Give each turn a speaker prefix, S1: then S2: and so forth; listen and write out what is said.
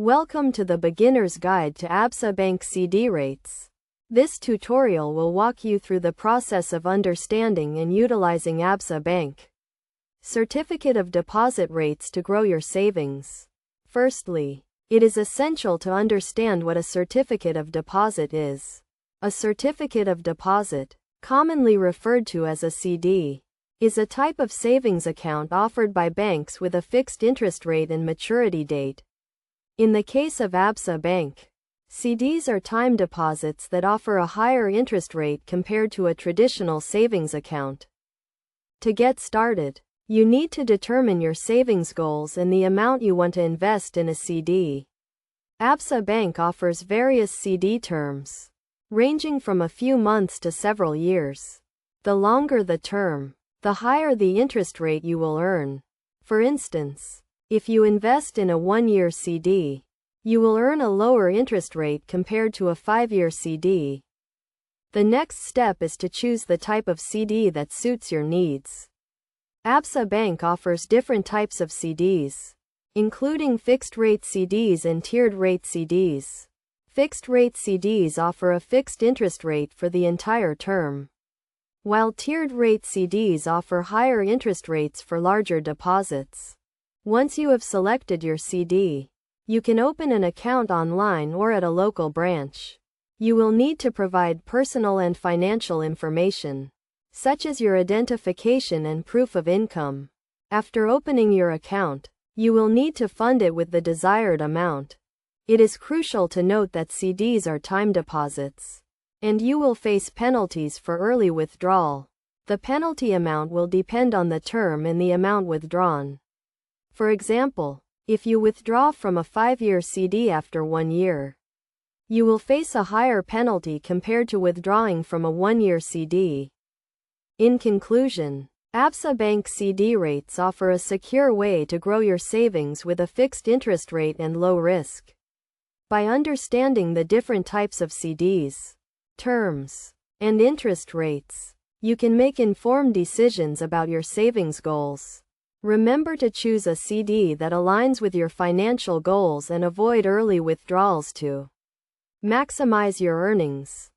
S1: Welcome to the Beginner's Guide to Absa Bank CD rates. This tutorial will walk you through the process of understanding and utilizing Absa Bank Certificate of Deposit rates to grow your savings. Firstly, it is essential to understand what a certificate of deposit is. A certificate of deposit, commonly referred to as a CD, is a type of savings account offered by banks with a fixed interest rate and maturity date. In the case of Absa Bank, CDs are time deposits that offer a higher interest rate compared to a traditional savings account. To get started, you need to determine your savings goals and the amount you want to invest in a CD. Absa Bank offers various CD terms, ranging from a few months to several years. The longer the term, the higher the interest rate you will earn. For instance, if you invest in a 1-year CD, you will earn a lower interest rate compared to a 5-year CD. The next step is to choose the type of CD that suits your needs. Absa Bank offers different types of CDs, including fixed-rate CDs and tiered-rate CDs. Fixed-rate CDs offer a fixed interest rate for the entire term, while tiered-rate CDs offer higher interest rates for larger deposits. Once you have selected your CD, you can open an account online or at a local branch. You will need to provide personal and financial information, such as your identification and proof of income. After opening your account, you will need to fund it with the desired amount. It is crucial to note that CDs are time deposits, and you will face penalties for early withdrawal. The penalty amount will depend on the term and the amount withdrawn. For example, if you withdraw from a 5-year CD after 1 year, you will face a higher penalty compared to withdrawing from a 1-year CD. In conclusion, Absa Bank CD rates offer a secure way to grow your savings with a fixed interest rate and low risk. By understanding the different types of CDs, terms, and interest rates, you can make informed decisions about your savings goals. Remember to choose a CD that aligns with your financial goals and avoid early withdrawals to maximize your earnings.